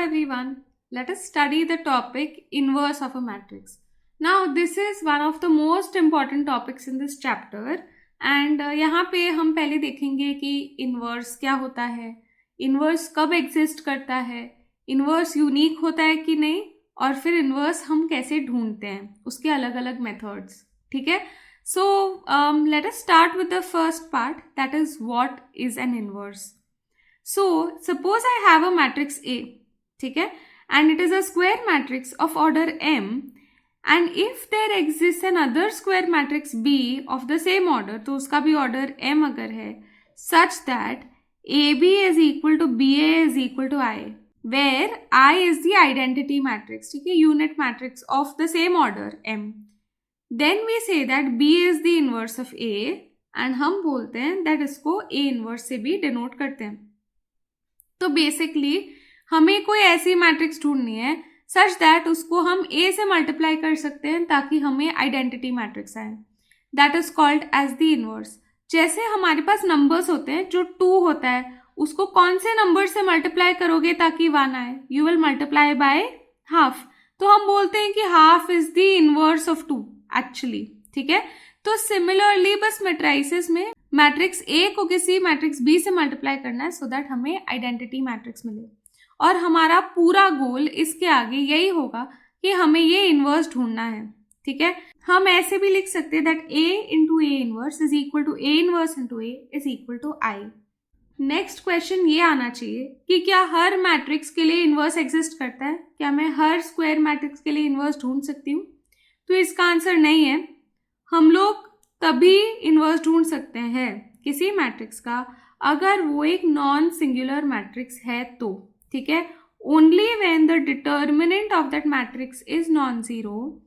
everyone. Let us study the topic inverse of a matrix. Now this is one of the most important topics in this chapter and यहाँ पे हम पहले देखेंगे कि inverse क्या होता है, inverse कब exist करता है, inverse unique होता है कि नहीं और फिर inverse हम कैसे ढूंढते हैं, उसके अलग अलग methods. ठीक है. So let us start with the first part, that is what is an inverse. So suppose I have a matrix A, ठीक है, and it is a square matrix of order M, and if there exists another square matrix B of the same order, तो उसका भी order M अगर है, such that AB is equal to BA is equal to I, where I is the identity matrix, ठीक है, unit matrix of the same order M, then we say that B is the inverse of A, and हम बोलते हैं that इसको A inverse से भी denote करते हैं. तो बेसिकली हमें कोई ऐसी मैट्रिक्स ढूंढनी है सच दैट उसको हम A से मल्टीप्लाई कर सकते हैं ताकि हमें आइडेंटिटी मैट्रिक्स आए. That is called as the inverse. जैसे हमारे पास नंबर्स होते हैं, जो 2 होता है उसको कौन से नंबर से मल्टीप्लाई करोगे ताकि 1 आए? You will multiply by half. तो हम बोलते हैं कि half is the inverse of 2 actually. ठीक है. तो सिमिलरली बस मैट्रिसेस में मैट्रिक्स A को किसी मैट्रिक्स B से मल्टीप्लाई करना है सो दैट हमें आइडेंटिटी मैट्रिक्स मिले. और हमारा पूरा गोल इसके आगे यही होगा कि हमें ये इनवर्स ढूंढना है. ठीक है. हम ऐसे भी लिख सकते हैं that A into A inverse is equal to A inverse into A is equal to I. Next question ये आना चाहिए कि क्या हर मैट्रिक्स के लिए इनवर्स एग्जिस्ट करता है? क्या मैं हर स्क्वायर मैट्रिक्स के लिए इनवर्स ढूंढ सकती हूँ? तो इसका आंसर नहीं है. हम लोग तभी इनवर्स ढूंढ सकते हैं किसी मैट्रिक्स का अगर वो एक नॉन सिंगुलर मैट्रिक्स है तो. ठीक है. Only when the determinant of that matrix is non zero,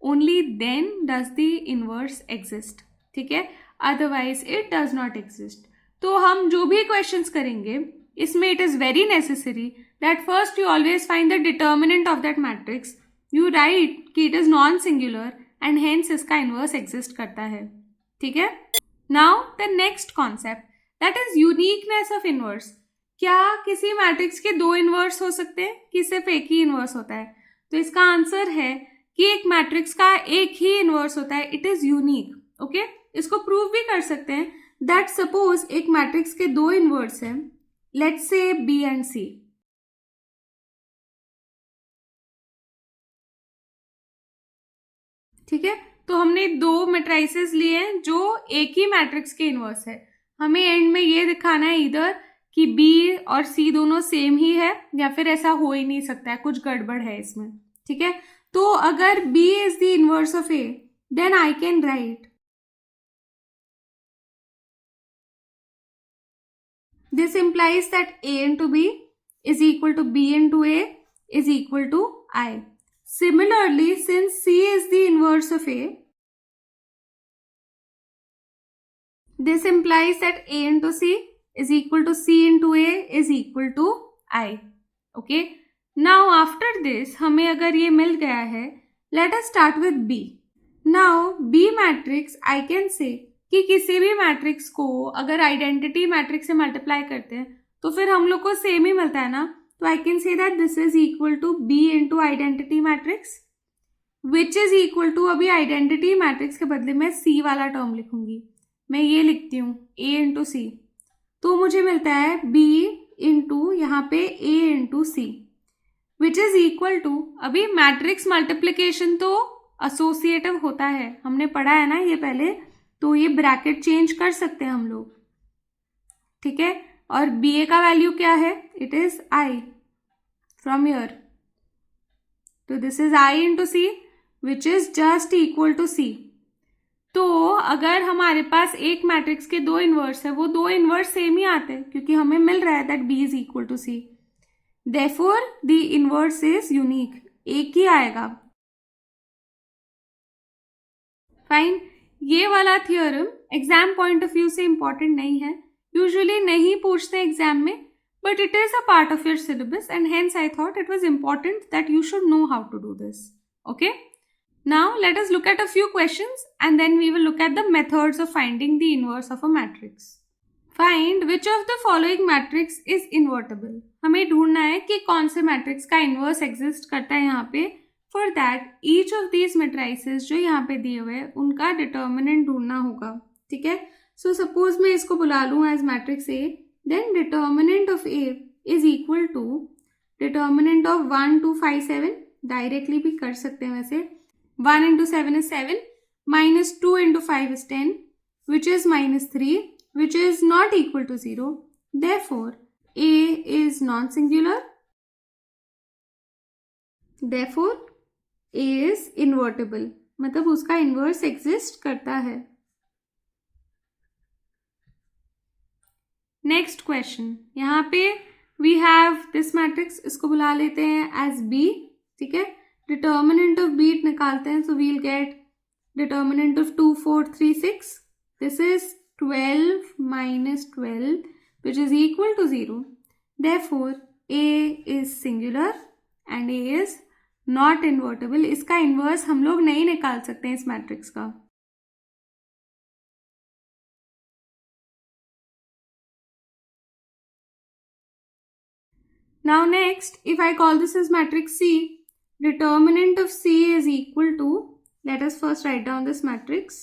only then does the inverse exist. ठीक है. Otherwise it does not exist. तो हम जो भी क्वेश्चंस करेंगे इसमें it is very necessary that first you always find the determinant of that matrix. You write कि it is non singular and hence इसका इनवर्स एग्जिस्ट करता है. ठीक है. Now the next concept that is uniqueness of inverse. क्या किसी matrix के 2 inverse हो सकते हैं कि सिर्फ एक ही इनवर्स होता है? तो इसका आंसर है कि एक मैट्रिक्स का एक ही इनवर्स होता है. It is unique. ओके. इसको प्रूव भी कर सकते हैं दैट सपोज एक मैट्रिक्स के 2 इनवर्स हैं, let's say B and C. ठीक है. तो हमने 2 मैट्रिसेस लिए हैं जो एक ही मैट्रिक्स के इनवर्स है. हमें एंड में ये दिखाना है इधर कि B और C दोनों सेम ही है या फिर ऐसा हो ही नहीं सकता है, कुछ गड़बड़ है इसमें. ठीक है. तो अगर B is the inverse of A, then I can write this implies that A into B is equal to B into A is equal to I. Similarly, since C is the inverse of A, this implies that A into C is equal to C into A is equal to I. Okay. Now after this, हमें अगर ये मिल गया है, let us start with B. Now B matrix I can say कि किसी भी matrix को अगर आइडेंटिटी मैट्रिक्स से मल्टीप्लाई करते हैं तो फिर हम लोग को सेम ही मिलता है ना. तो I can say that this is equal to B into identity matrix which is equal to, अभी आइडेंटिटी मैट्रिक्स के बदले में C वाला टर्म लिखूंगी. मैं ये लिखती हूँ A इंटू C. तो मुझे मिलता है B इंटू यहाँ पे A into C which is equal to, अभी मैट्रिक्स मल्टीप्लीकेशन तो एसोसिएटिव होता है, हमने पढ़ा है ना ये पहले. तो ये ब्रैकेट चेंज कर सकते हैं हम लोग. ठीक है. और BA का वैल्यू क्या है? It is I from here. तो this is I into C which is just equal to C. तो अगर हमारे पास एक मैट्रिक्स के 2 इनवर्स है, वो 2 इनवर्स सेम ही आते हैं क्योंकि हमें मिल रहा है that B is equal to C. Therefore the inverse is unique. एक ही आएगा. फाइन. ये वाला theorem exam point of view से इंपॉर्टेंट नहीं है, यूजुअली नहीं पूछते एग्जाम में, but it is a part of your syllabus and hence I thought it was important that you should know how to do this. Okay. Now let us look at a few questions and then we will look at the methods of finding the inverse of a matrix. Find which of the following matrix is invertible. हमें ढूंढना है कि कौन से matrix का inverse exist करता है यहाँ पे। For that each of these matrices जो यहाँ पे दिए हुए हैं उनका डिटर्मिनेंट ढूंढना होगा, ठीक है। सो सपोज मैं इसको बुला लूँ as matrix A, then determinant of A is equal to determinant of 1 2 5 7, directly भी कर सकते हैं वैसे। 1 into 7 is 7, minus 2 into 5 is 10, which is minus 3, which is not equal to 0. Therefore, A is non-singular. Therefore, A is invertible. मतलब उसका inverse exist करता है। Next question. यहाँ पे we have this matrix, इसको बुला लेते हैं as B, ठीक है। Determinant of B निकालते हैं, so we'll get determinant of 2 4 3 6. This is 12 minus 12, which is equal to 0. Therefore, A is singular and A is not invertible. इसका inverse हम लोग नहीं निकाल सकते हैं इस मैट्रिक्स का। Now next, if I call this as matrix C, determinant of C is equal to, let us first write down this matrix.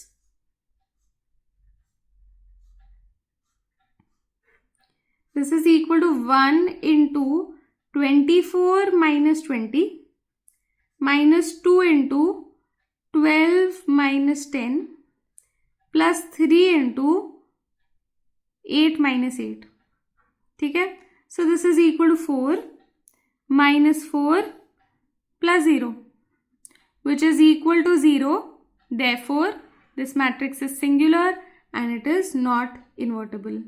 This is equal to 1 into 24 minus 20 minus 2 into 12 minus 10 plus 3 into 8 minus 8, ठीक है। So this is equal to 4 minus 4 plus 0, which is equal to 0. Therefore, this matrix is singular and it is not invertible.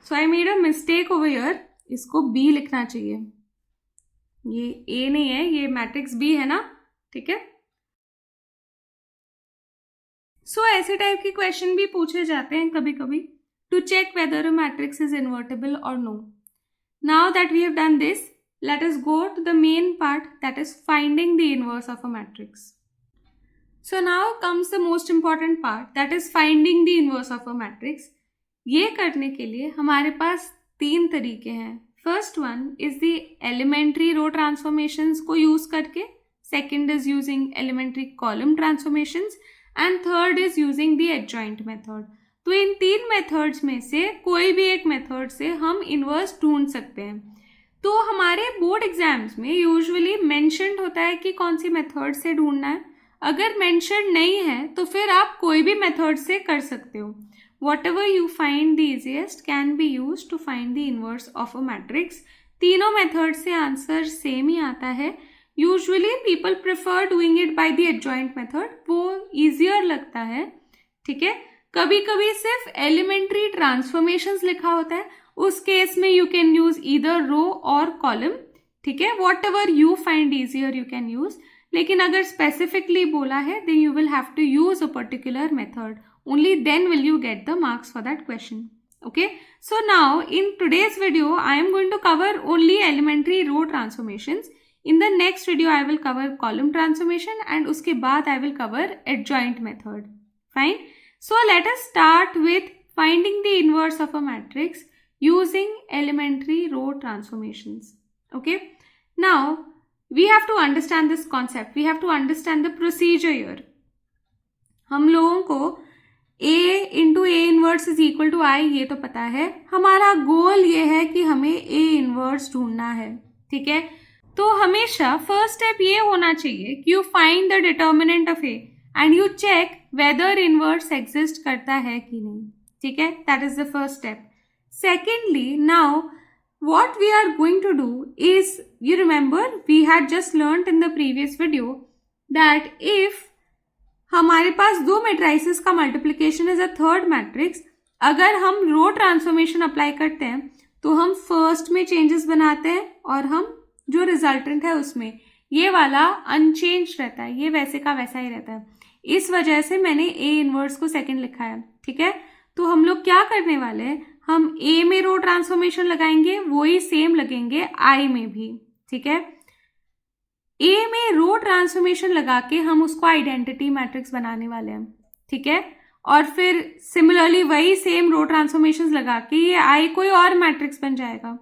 So I made a mistake over here. इसको B लिखना चाहिए, ये A नहीं है, ये matrix B है ना, ठीक है। सो ऐसे टाइप के क्वेश्चन भी पूछे जाते हैं कभी कभी to check whether a matrix is invertible और no. Now that we have done this, let us go to the main part, that is finding the inverse of a matrix. So now comes the most important part, that is finding the inverse of a matrix. ये करने के लिए हमारे पास 3 तरीके हैं। First one is the elementary row transformations को use करके, second is using elementary column transformations and third is using the adjoint method. तो इन 3 मेथड्स में से कोई भी एक मेथड से हम इनवर्स ढूंढ सकते हैं। तो हमारे बोर्ड एग्जाम्स में यूजुअली मेंशन्ड होता है कि कौन सी मेथड से ढूंढना है। अगर मेंशन्ड नहीं है तो फिर आप कोई भी मेथड से कर सकते हो। Whatever you find the easiest can be used to find the inverse of a matrix. तीनों मेथड से आंसर सेम ही आता है। Usually people prefer doing it by the adjoint method, वो ईजियर लगता है, ठीक है। कभी कभी सिर्फ एलिमेंट्री ट्रांसफॉर्मेशंस लिखा होता है, उस केस में you can use either row और कॉलम, ठीक है। Whatever you find easier you can use. लेकिन अगर स्पेसिफिकली बोला है then you will have to use a particular method, only then will you get the marks for that question. Okay, so now in today's video I am going to cover only elementary row transformations. In the next video I will cover column transformation and uske baad I will cover adjoint method. Fine, so let us start with finding the inverse of a matrix using elementary row transformations. Okay, now we have to understand this concept, we have to understand the procedure here. हम लोगों को A into A inverse is equal to I, ये तो पता है। हमारा गोल ये है कि हमें A इनवर्स ढूंढना है, ठीक है। तो हमेशा फर्स्ट स्टेप ये होना चाहिए कि you find the determinant of A and you check whether inverse exist करता है कि नहीं, ठीक है। That is the first step. Secondly, now what we are going to do is, you remember we had just learned in the previous video that if हमारे पास 2 matrices का multiplication is a third matrix, अगर हम रो transformation apply करते हैं तो हम first में changes बनाते हैं और हम जो रिजल्टेंट है उसमें ये वाला अनचेंज रहता है, ये वैसे का वैसा ही रहता है। इस वजह से मैंने ए इनवर्स को सेकंड लिखा है, ठीक है। तो हम लोग क्या करने वाले हैं, हम ए में रो ट्रांसफॉर्मेशन लगाएंगे, वही सेम लगेंगे आई में भी, ठीक है। ए में रो ट्रांसफॉर्मेशन लगा के हम उसको आइडेंटिटी मैट्रिक्स बनाने वाले हैं, ठीक है। और फिर सिमिलरली वही सेम रो ट्रांसफॉर्मेशन लगा के ये आई कोई और मैट्रिक्स बन जाएगा।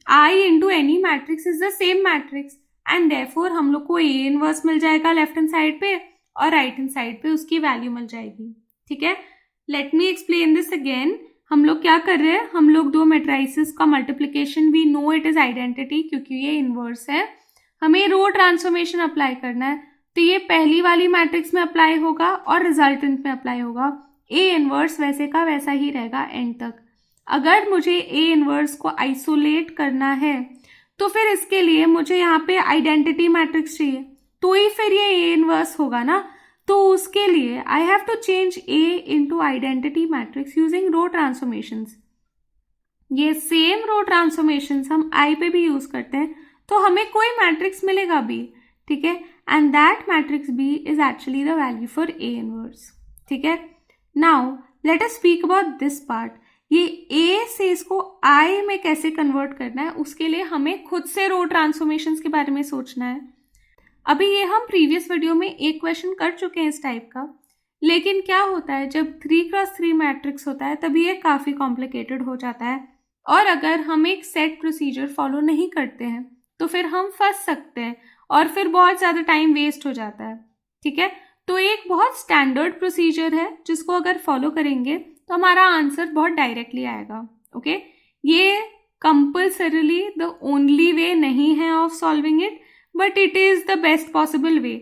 I into any matrix is the same matrix and therefore हम लोग को ए इनवर्स मिल जाएगा लेफ्ट हैंड साइड पे और राइट हैंड साइड पे उसकी वैल्यू मिल जाएगी, ठीक है। Let me explain this again. हम लोग क्या कर रहे हैं, हम लोग दो मैट्रिसेस का multiplication, we know it is identity क्योंकि ये इनवर्स है, हमें रो ट्रांसफॉर्मेशन अप्लाई करना है, तो ये पहली वाली मैट्रिक्स में अप्लाई होगा और रिजल्टेंट में अप्लाई होगा। ए इनवर्स वैसे का वैसा ही रहेगा एंड तक। अगर मुझे ए इनवर्स को आइसोलेट करना है तो फिर इसके लिए मुझे यहाँ पे आइडेंटिटी मैट्रिक्स चाहिए, तो ही फिर ये ए इनवर्स होगा ना। तो उसके लिए I have to change A into identity matrix using row transformations. ये सेम रो ट्रांसफॉर्मेशंस हम आई पे भी यूज करते हैं, तो हमें कोई मैट्रिक्स मिलेगा भी, ठीक है। And that matrix B is actually the value for A inverse, ठीक है। Now let us speak about this part. ये ए से इसको आई में कैसे कन्वर्ट करना है, उसके लिए हमें खुद से रो ट्रांसफॉर्मेशंस के बारे में सोचना है। अभी ये हम प्रीवियस वीडियो में एक क्वेश्चन कर चुके हैं इस टाइप का, लेकिन क्या होता है जब 3x3 मैट्रिक्स होता है तभी ये काफ़ी कॉम्प्लिकेटेड हो जाता है, और अगर हम एक सेट प्रोसीजर फॉलो नहीं करते हैं तो फिर हम फंस सकते हैं और फिर बहुत ज़्यादा टाइम वेस्ट हो जाता है, ठीक है। तो एक बहुत स्टैंडर्ड प्रोसीजर है जिसको अगर फॉलो करेंगे तो हमारा आंसर बहुत डायरेक्टली आएगा, ओके। ये कंपल्सरीली द ओनली वे नहीं है of solving it, but it is the best possible way.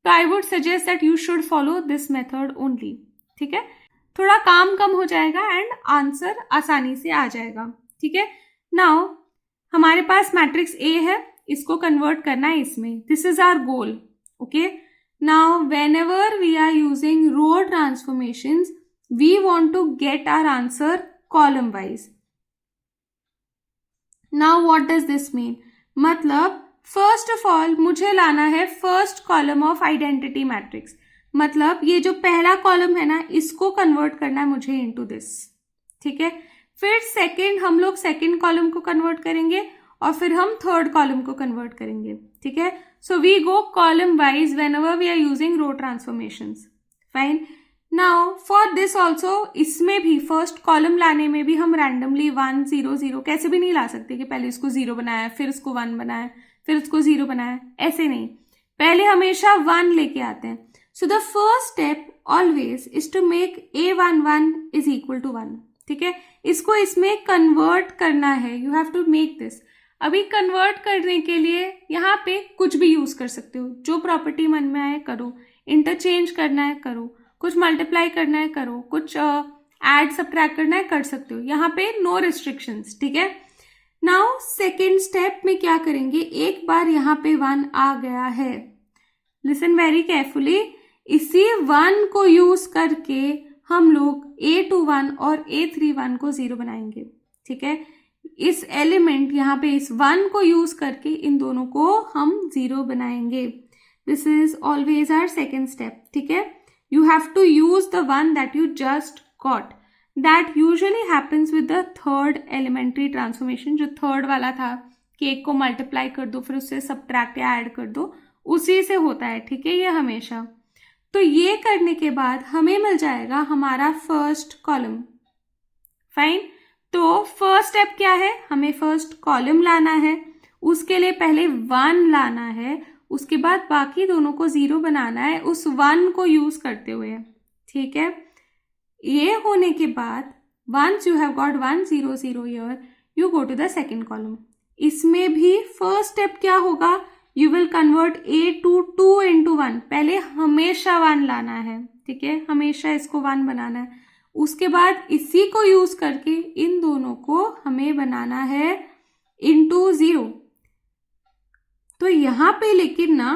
तो I would suggest that you should follow this method only, ठीक है। थोड़ा काम कम हो जाएगा एंड आंसर आसानी से आ जाएगा, ठीक है। नाउ हमारे पास मैट्रिक्स ए है, इसको कन्वर्ट करना है इसमें, this is our goal, okay. Now whenever we are using row transformations we want to get our answer column wise. Now what does this mean, मतलब फर्स्ट ऑफ ऑल मुझे लाना है first column of identity matrix, मतलब ये जो पहला column है ना इसको कन्वर्ट करना है मुझे इनटू दिस, ठीक है। फिर सेकंड हम लोग सेकंड कॉलम को कन्वर्ट करेंगे और फिर हम थर्ड कॉलम को कन्वर्ट करेंगे, ठीक है। So we go column wise whenever we are using row transformations, fine. Now for this also, इसमें भी फर्स्ट कॉलम लाने में भी हम रैंडमली 1 0 0 कैसे भी नहीं ला सकते कि पहले इसको 0 बनाया फिर उसको 1 बनाया फिर उसको 0 बनाया, ऐसे नहीं, पहले हमेशा 1 लेके आते हैं। So the first step always is to make a11 is equal to 1, ठीक है। इसको इसमें कन्वर्ट करना है, you have to make this. अभी कन्वर्ट करने के लिए यहाँ पे कुछ भी यूज कर सकते हो, जो प्रॉपर्टी मन में आए करो, इंटरचेंज करना है करो, कुछ मल्टीप्लाई करना है करो, कुछ ऐड सब्ट्रैक्ट करना है कर सकते हो, यहाँ पे नो रिस्ट्रिक्शंस, ठीक है। नाउ सेकेंड स्टेप में क्या करेंगे, एक बार यहाँ पे 1 आ गया है, लिसन वेरी केयरफुली, इसी 1 को यूज करके हम लोग a21 और a31 को 0 बनाएंगे, ठीक है। इस एलिमेंट यहाँ पे इस 1 को यूज करके इन दोनों को हम 0 बनाएंगे। This is always our second step, ठीक है। You have to use the one that you just got, that usually happens with the third elementary transformation, जो थर्ड वाला था कि एक को मल्टीप्लाई कर दो फिर उससे सब्ट्रैक्ट या ऐड कर दो, उसी से होता है, ठीक है, ये हमेशा। तो ये करने के बाद हमें मिल जाएगा हमारा फर्स्ट कॉलम, फाइन। तो फर्स्ट स्टेप क्या है, हमें फर्स्ट कॉलम लाना है, उसके लिए पहले 1 लाना है, उसके बाद बाकी दोनों को 0 बनाना है उस 1 को यूज करते हुए, ठीक है। ये होने के बाद once you have got 1 0 0 here, you go to the second column. इसमें भी फर्स्ट स्टेप क्या होगा, you will convert a to 2 into 1, पहले हमेशा 1 लाना है, ठीक है, हमेशा इसको 1 बनाना है, उसके बाद इसी को यूज करके इन दोनों को हमें बनाना है into 0। तो यहाँ पे लेकिन ना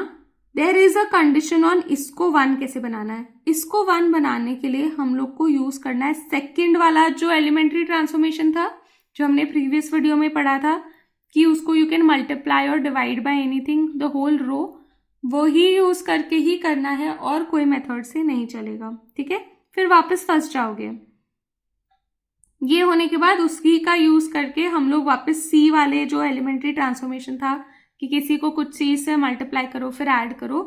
there is a condition on इसको 1 कैसे बनाना है। इसको 1 बनाने के लिए हम लोग को यूज करना है सेकेंड वाला जो एलिमेंट्री ट्रांसफॉर्मेशन था, जो हमने प्रीवियस वीडियो में पढ़ा था कि उसको यू कैन मल्टीप्लाई और divide by anything the whole row, वही यूज करके ही करना है और कोई मेथड से नहीं चलेगा, ठीक है। फिर वापस फंस जाओगे। ये होने के बाद उसी का यूज करके हम लोग वापस सी वाले जो एलिमेंट्री ट्रांसफॉर्मेशन था कि कि किसी को कुछ चीज से मल्टीप्लाई करो फिर ऐड करो,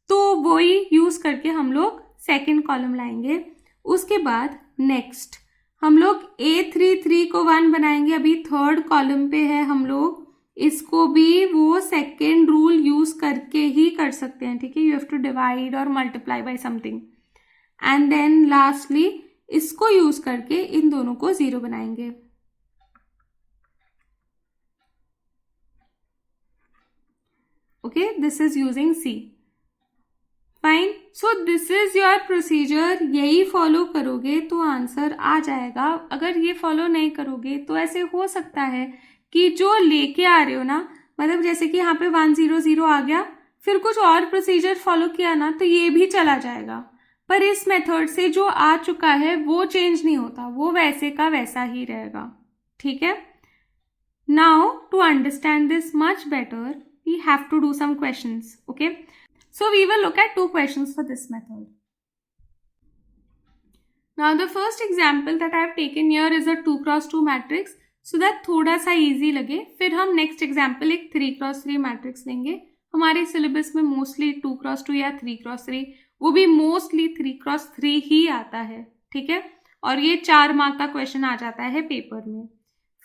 तो वही यूज करके हम लोग सेकेंड कॉलम लाएंगे। उसके बाद नेक्स्ट हम लोग A33 को 1 बनाएंगे। अभी थर्ड कॉलम पे है, हम लोग इसको भी वो सेकेंड रूल यूज करके ही कर सकते हैं, ठीक है। यू हैव टू डिवाइड और multiply by something, and then lastly इसको यूज करके इन दोनों को 0 बनाएंगे। Okay, this is using C। Fine, so this is your procedure. यही फॉलो करोगे तो आंसर आ जाएगा। अगर ये फॉलो नहीं करोगे तो ऐसे हो सकता है कि जो लेके आ रहे हो ना, मतलब जैसे कि यहाँ पे 100 आ गया, फिर कुछ और प्रोसीजर फॉलो किया ना तो ये भी चला जाएगा। पर इस मेथड से जो आ चुका है वो चेंज नहीं होता, वो वैसे का वैसा ही रहेगा, ठीक है। Now to understand this much better we have to do some questions, okay? So we will look at 2 questions for this method. Now the first example that I have taken here is a 2x2 matrix, so that थोड़ा सा easy लगे। फिर हम next example एक 3x3 matrix लेंगे। हमारे syllabus में mostly 2x2 या 3x3, वो भी mostly 3x3 ही आता है, ठीक है। और ये 4 मार्क का क्वेश्चन आ जाता है पेपर में।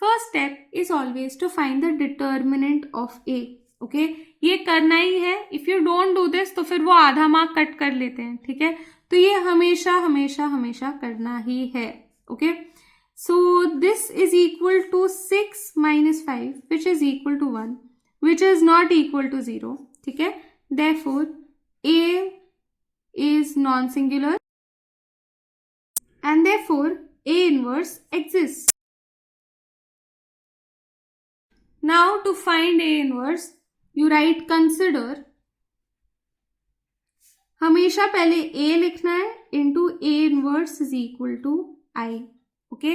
First step is always to find the determinant of A. Okay, ये करना ही है। If you don't do this तो फिर वो आधा मार्क कट कर लेते हैं, ठीक है। तो ये हमेशा हमेशा हमेशा करना ही है, okay. So this is equal to 6 - 5 which is equal to 1 which is not equal to 0, ठीक है। Therefore A is non-singular and therefore A inverse exists. Now to find A inverse, you write consider, हमेशा पहले A लिखना है into A inverse is equal to I, okay.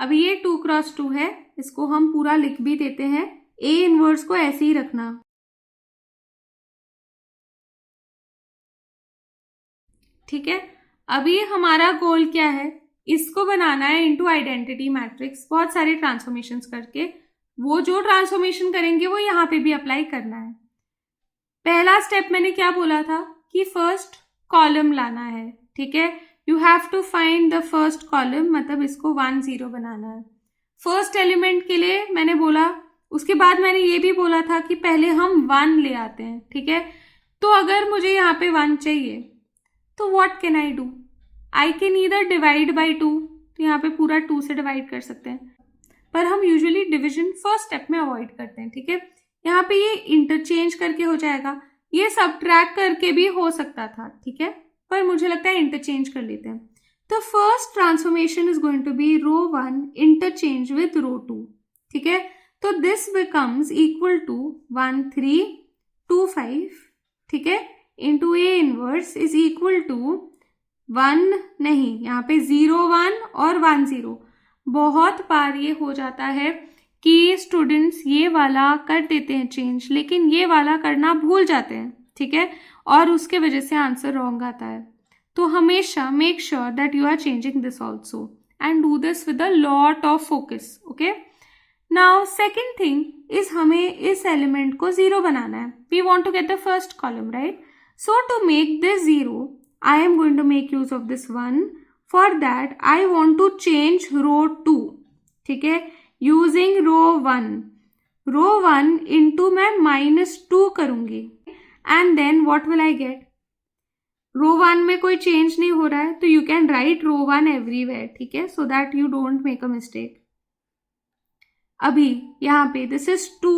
अभी ये 2x2 है, इसको हम पूरा लिख भी देते हैं। A इनवर्स को ऐसे ही रखना, ठीक है। अभी हमारा गोल क्या है, इसको बनाना है इंटू आइडेंटिटी मैट्रिक्स, बहुत सारे ट्रांसफॉर्मेशंस करके। वो जो ट्रांसफॉर्मेशन करेंगे वो यहाँ पे भी अप्लाई करना है। पहला स्टेप मैंने क्या बोला था कि फर्स्ट कॉलम लाना है, ठीक है। You have to find the first column, मतलब इसको 1 0 बनाना है फर्स्ट एलिमेंट के लिए मैंने बोला। उसके बाद मैंने ये भी बोला था कि पहले हम 1 ले आते हैं, ठीक है। तो अगर मुझे यहाँ पे 1 चाहिए तो what can I do, I can either divide by 2, तो यहाँ पे पूरा 2 से डिवाइड कर सकते हैं, पर हम यूजुअली डिविजन फर्स्ट स्टेप में अवॉइड करते हैं, ठीक है। यहाँ पे ये इंटरचेंज करके हो जाएगा, ये सबट्रैक्ट करके भी हो सकता था, ठीक है, पर मुझे लगता है इंटरचेंज कर लेते हैं। तो first transformation is going to be row 1 interchange with row 2, ठीक है। तो दिस बिकम्स इक्वल टू 1 3 2 5, ठीक है, into A inverse is equal to 1 नहीं, यहाँ पे 0 1 और 1 0। बहुत बार ये हो जाता है कि स्टूडेंट्स ये वाला कर देते हैं चेंज, लेकिन ये वाला करना भूल जाते हैं, ठीक है, और उसके वजह से आंसर रॉन्ग आता है। तो हमेशा make sure that you are changing this also and do this with a lot of focus, okay. Now second thing is हमें इस एलिमेंट को 0 बनाना है। We want to get the first column, right. So to make this 0 I am going to make use of this 1। For that I want to change row 2, ठीक है, using रो 1। रो 1 into मैं -2 करूंगी and then what will I get. Row 1 में कोई change नहीं हो रहा है तो you can write row 1 everywhere, ठीक है, so that you don't make a mistake. अभी यहाँ पे दिस इज 2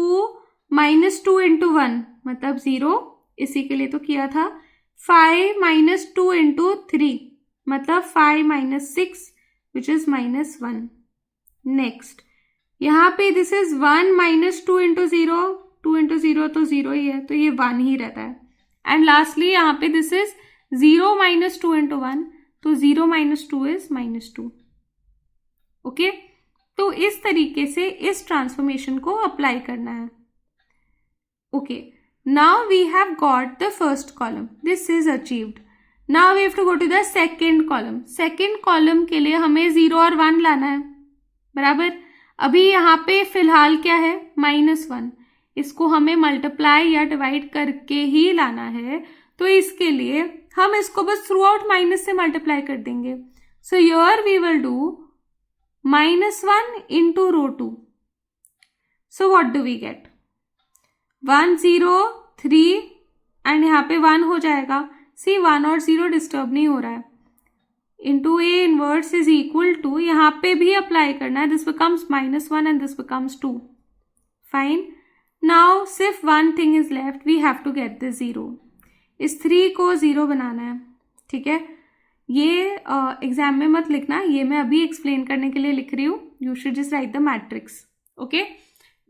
-2 इंटू 1 मतलब 0, इसी के लिए तो किया था। 5 -2 इंटू 3 मतलब 5 - 6 विच इज -1। नेक्स्ट यहाँ पे दिस इज 1 -2 इंटू 0, 2 इंटू 0 तो 0 ही है, तो ये 1 ही रहता है। एंड लास्टली यहाँ पे दिस इज 0 - 2 इंटू 1, तो 0 - 2 इज -2, ओके। तो इस तरीके से इस ट्रांसफॉर्मेशन को अप्लाई करना है, okay. Now we have got the first column, this is achieved. Now we have to go to the second column. Second column के लिए हमें 0 और 1 लाना है, बराबर। अभी यहाँ पे फिलहाल क्या है, -1। इसको हमें मल्टीप्लाई या डिवाइड करके ही लाना है, तो इसके लिए हम इसको बस थ्रू आउट माइनस से मल्टीप्लाई कर देंगे. So here we will do -1 into row 2. So what do we get? 1 0 3 and यहाँ पे 1 हो जाएगा. सी 1 और 0 डिस्टर्ब नहीं हो रहा है. Into A inverse is equal to, यहाँ पे भी अप्लाई करना है, this becomes -1 and this becomes 2. Fine. Now सिर्फ one thing is left, we have to get this 0. इस 3 को 0 बनाना है. ठीक है, ये एग्जाम में मत लिखना, ये मैं अभी एक्सप्लेन करने के लिए लिख रही हूँ. You should just write the matrix. Okay,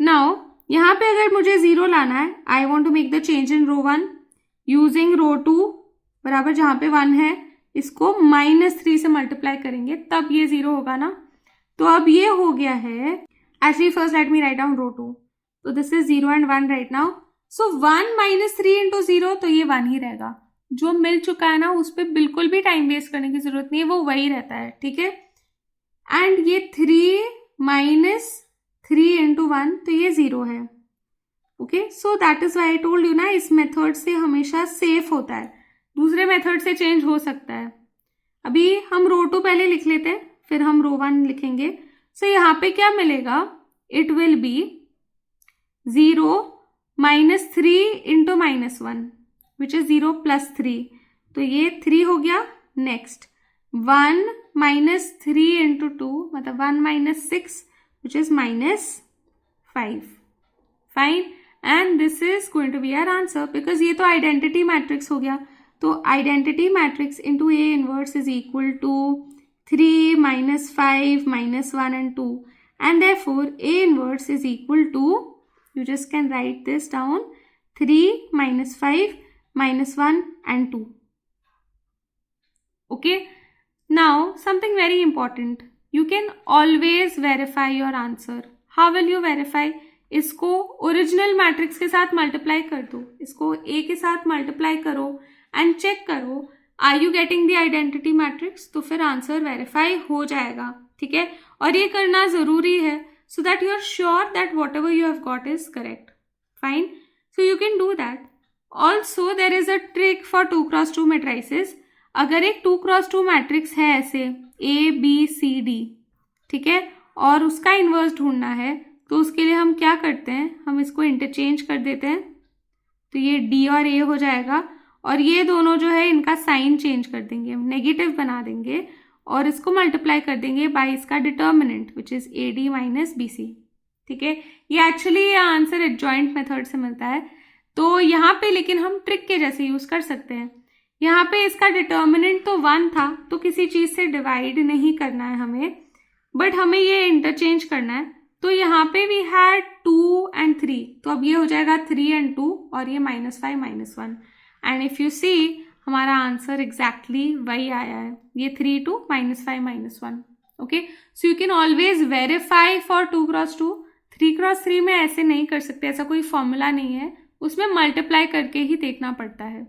now यहाँ पे अगर मुझे 0 लाना है, I want to make the change in row 1 using row 2 बराबर जहाँ पे 1 है, इसको -3 से मल्टीप्लाई करेंगे तब ये 0 होगा ना. तो अब ये हो गया है. Actually first let me write down row 2. तो this is 0 and 1 right now. So 1 - 3 into 0, तो ये 1 ही रहेगा. जो मिल चुका है ना, उस पर बिल्कुल भी टाइम वेस्ट करने की जरूरत नहीं है, वो वही रहता है. ठीक है, एंड ये 3 - 3 इंटू 1, तो ये 0 है. Okay, so that is why I told you ना, इस मेथड से हमेशा सेफ होता है. दूसरे मेथड से चेंज हो सकता है. अभी हम रो 2 पहले लिख लेते हैं, फिर हम रो 1 लिखेंगे. सो यहाँ पे क्या मिलेगा, it will be 0 - 3 into -1 which is 0 + 3. तो ये 3 हो गया. नेक्स्ट 1 - 3 इंटू 2, मतलब 1 - 6 which is -5. Fine, and this is going to be our answer, because ये तो आइडेंटिटी मैट्रिक्स हो गया. तो identity matrix into A inverse is equal to 3 - 5 -1 and 2, and therefore A inverse is equal to, you just can write this down, 3 - 5 -1 and 2. Okay, now something very important, you can always verify your answer. How will you verify? इसको original matrix के साथ multiply कर दो, इसको A के साथ multiply करो and check करो are you getting the identity matrix, तो फिर आंसर वेरीफाई हो जाएगा. ठीक है, और ये करना जरूरी है so that you are sure that whatever you have got is correct. Fine, so you can do that. Also there is a trick for 2x2 matrices. अगर एक 2x2 मैट्रिक्स है ऐसे ABCD, ठीक है, और उसका इन्वर्स ढूंढना है, तो उसके लिए हम क्या करते हैं, हम इसको इंटरचेंज कर देते हैं. तो ये D और A हो जाएगा, और ये दोनों जो है इनका साइन चेंज कर देंगे, नेगेटिव बना देंगे, और इसको मल्टीप्लाई कर देंगे बाय इसका determinant which is AD - BC. ठीक है, ये एक्चुअली आंसर एडजॉइंट मेथड से मिलता है. तो यहाँ पे लेकिन हम ट्रिक के जैसे यूज कर सकते हैं. यहाँ पे इसका डिटर्मिनेंट तो 1 था, तो किसी चीज से डिवाइड नहीं करना है हमें, बट हमें ये इंटरचेंज करना है. तो यहाँ पे वी हैड 2 and 3, तो अब ये हो जाएगा 3 and 2, और ये -5 - 1. एंड इफ यू सी, हमारा आंसर एग्जैक्टली वही आया है, ये 3 2 -5 - 1. Okay, so you can always verify for 2x2. 3x3 में ऐसे नहीं कर सकते, ऐसा कोई फॉर्मूला नहीं है, उसमें मल्टीप्लाई करके ही देखना पड़ता है.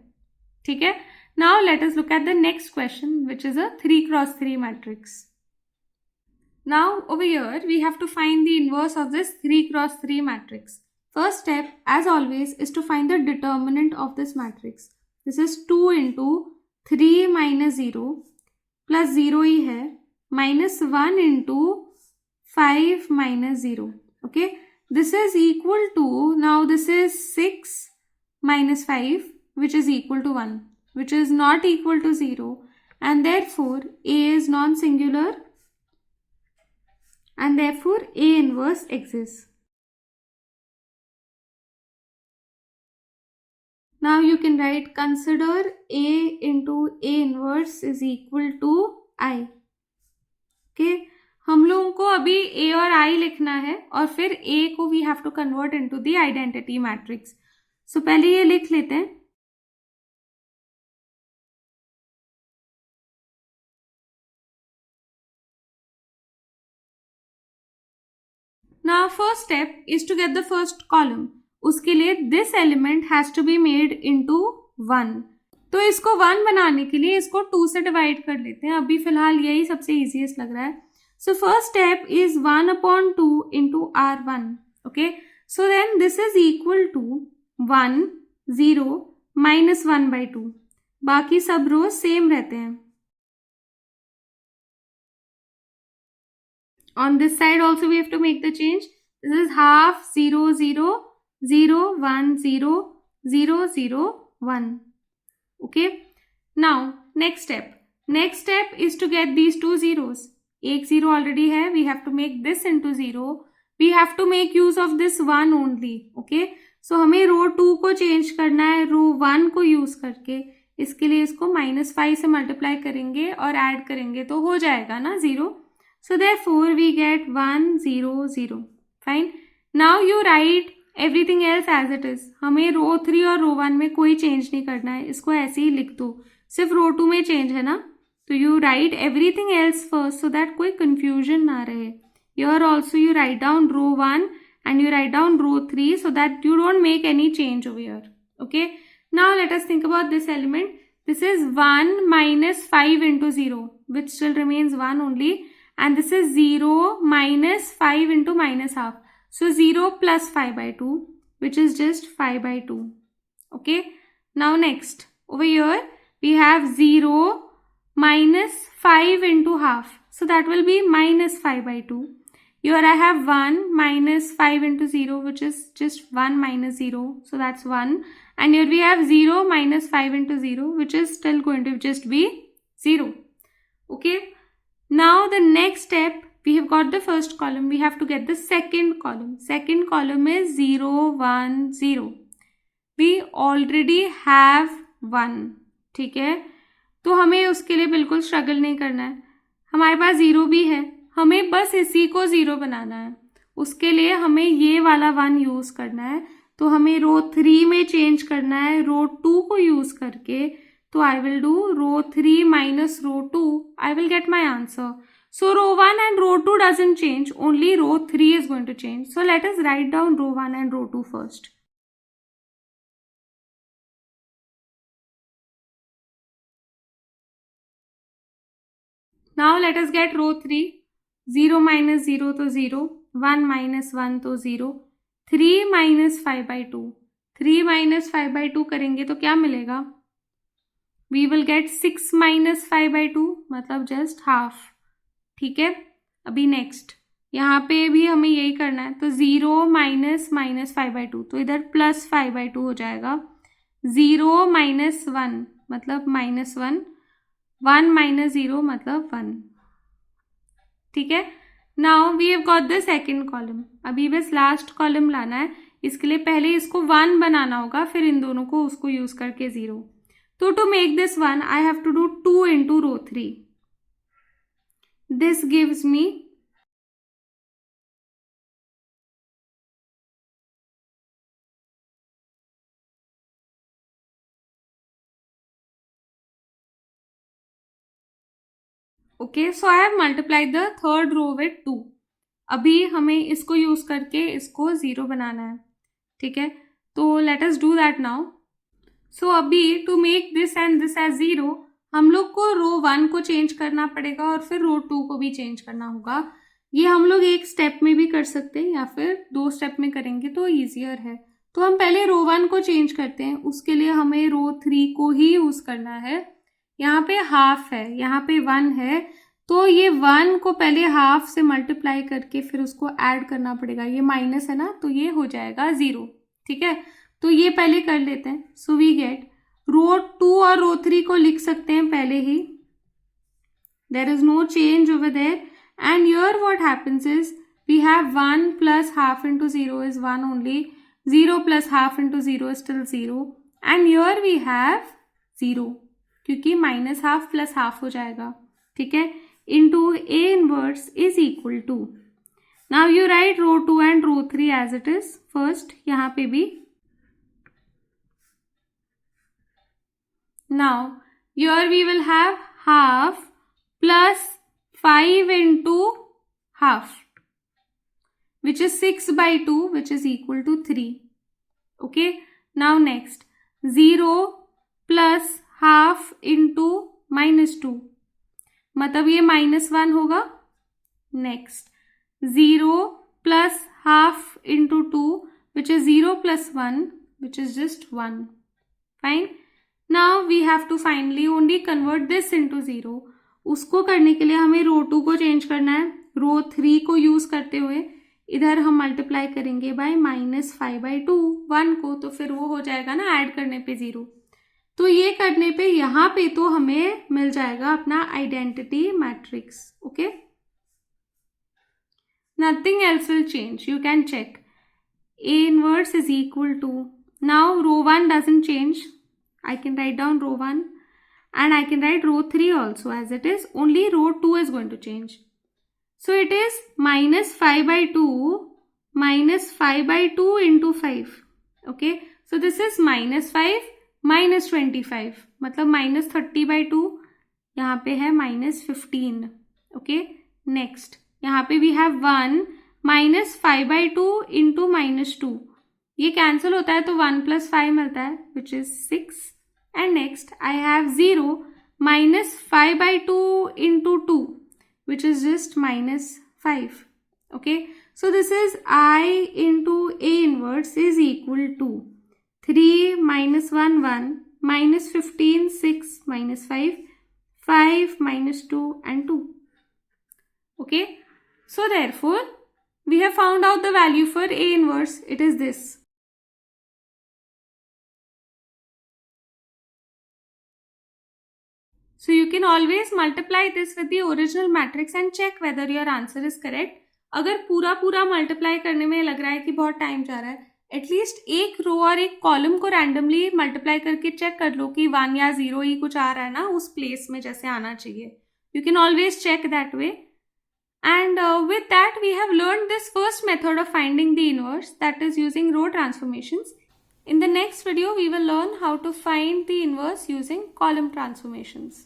ठीक है, now let us look at the next question which is a 3x3 matrix. Now over here we have to find the inverse of this 3x3 matrix. First step, as always, is to find the determinant of this matrix. This is 2 into 3 - 0 plus 0 ही है, -1 into 5 - 0. Okay, this is equal to, now this is 6 - 5 which is equal to 1, which is not equal to 0, and therefore A is non-singular, and therefore A inverse exists. Now you can write, consider A into A inverse is equal to I. Okay, हम लोगों को अभी A और I लिखना है, और फिर A को we have to convert into the identity matrix. So पहले ये लिख लेते हैं. Now first step is to get the first column. उसके लिए this element has to be made into 1. तो इसको 1 बनाने के लिए इसको 2 से डिवाइड कर लेते हैं. अभी फिलहाल यही सबसे easiest लग रहा है. So first step is 1/2 into R1. Okay, So then this is equal to 1, 0, -1/2. बाकी सब रो सेम रहते हैं. On this side also we have to make the change. This is half, 0, 0, 0, 1, 0, 0, 0, 1. Okay. Now next step. Next step is to get these two zeros. एक zero already है. We have to make this into 0. We have to make use of this 1 only. Okay. So हमें रो 2 को change करना है रो 1 को use करके. इसके लिए इसको -5 से मल्टीप्लाई करेंगे और ऐड करेंगे तो हो जाएगा ना 0. So therefore we get 1, 0, 0. Fine. Now you write everything else as it is. हमें रो 3 और रो 1 में कोई चेंज नहीं करना है. इसको ऐसे ही लिख दो. सिर्फ रो 2 में चेंज है ना. तो you write everything else first so that कोई confusion ना रहे. Here also you write down row 1 and you write down row 3 so that you don't make any change over here. Okay. Now let us think about this element. This is 1 minus 5 into 0, which still remains 1 only. And this is 0 minus 5 into -half. So 0 plus 5/2, which is just 5/2. Okay. Now next, over here we have 0 minus 5 into half. So that will be -5/2. Here I have 1 minus 5 into 0, which is just 1 minus 0. So that's 1. And here we have 0 minus 5 into 0, which is still going to just be 0. Okay. Now the next step, we have got the first column. We have to get the second column. Second column is 0, 1, 0. We already have 1. ठीक है. तो हमें उसके लिए बिल्कुल struggle नहीं करना है. हमारे पास 0 भी है. हमें बस इसी को 0 बनाना है. उसके लिए हमें ये वाला 1 यूज करना है. तो हमें रो 3 में चेंज करना है रो 2 को यूज करके. So I will do row 3 minus row 2. I will get my answer. So row 1 and row 2 doesn't change. Only row 3 is going to change. So let us write down row 1 and row 2 first. Now let us get row 3. 0 minus 0 to 0. 1 minus 1 to 0. 3 minus 5/2. 3 minus 5/2 करेंगे तो क्या मिलेगा? We will get 6 minus 5/2, मतलब just half. ठीक है. अभी next यहाँ पे भी हमें यही करना है. तो 0 minus -5/2, तो इधर +5/2 हो जाएगा. 0 minus 1 मतलब -1. 1 minus 0 मतलब 1. ठीक है. Now we have got the second column. अभी बस लास्ट कॉलम लाना है. इसके लिए पहले इसको 1 बनाना होगा, फिर इन दोनों को उसको यूज करके 0. So to make this 1, I have to do 2 into row 3. This gives me okay, so I have multiplied the third row with 2. अभी हमें इसको यूज करके इसको 0 बनाना है. ठीक है. तो let us do that now. So अभी to make this and this as 0 हम लोग को रो 1 को चेंज करना पड़ेगा और फिर रो 2 को भी चेंज करना होगा. ये हम लोग एक स्टेप में भी कर सकते हैं या फिर 2 स्टेप में करेंगे तो ईजियर है. तो हम पहले रो 1 को चेंज करते हैं. उसके लिए हमें रो 3 को ही यूज करना है. यहाँ पे हाफ है, यहाँ पे 1 है, तो ये 1 को पहले हाफ से मल्टीप्लाई करके फिर उसको ऐड करना पड़ेगा. ये माइनस है ना, तो ये हो जाएगा 0. ठीक है. तो ये पहले कर लेते हैं. सो वी गेट रो 2 और रो 3 को लिख सकते हैं पहले ही. There is no change over there. And here what happens is we have 1 plus half into 0 is 1 only. 0 plus half into 0 is still 0. And here we have 0 क्योंकि -half plus half हो जाएगा. ठीक है. into A inverse is equal to. Now you write row 2 and row 3 as it is. First यहाँ पे भी. Now here we will have half plus 5 into half, which is 6/2, which is equal to 3. Okay. Now next 0 plus half into -2, मतलब ये -1 होगा. Next 0 plus half into 2, which is 0 plus 1, which is just 1. Fine. Now we have to finally only convert this into 0. उसको करने के लिए हमें रो 2 को change करना है. रो 3 को यूज करते हुए इधर हम मल्टीप्लाई करेंगे बाय -5/2 1 को, तो फिर वो हो जाएगा ना ऐड करने पे 0. तो ये करने पे यहाँ पे तो हमें मिल जाएगा अपना identity matrix. Okay, nothing else will change. You can check. A inverse is equal to, now row 1 doesn't change. I can write down row 1 and I can write row 3 also as it is. Only row 2 is going to change. So it is -5/2 into 5. Okay, so this is -5 -25, मतलब -30/2. यहाँ पे है -15. Okay, next यहाँ पे we have 1 -5/2 into -2. ये cancel होता है तो 1 + 5 मिलता है, which is 6. And next I have 0 -5/2 into 2, which is just -5. Okay, so this is I into A inverse is equal to 3 - 1 1 -15 6 -5 5 -2 and 2. Okay, so therefore we have found out the value for A inverse. It is this. So you can always multiply this with the original matrix and check whether your answer is correct. अगर पूरा multiply करने में लग रहा है कि बहुत time जा रहा है, एटलीस्ट एक रो और एक कॉलम को रैंडमली मल्टीप्लाई करके चेक कर लो कि 1 या 0 ही कुछ आ रहा है ना उस प्लेस में जैसे आना चाहिए. You can always check that way. And with that, we have learned this first method of finding the inverse, that is using row transformations. In the next video, we will learn how to find the inverse using column transformations.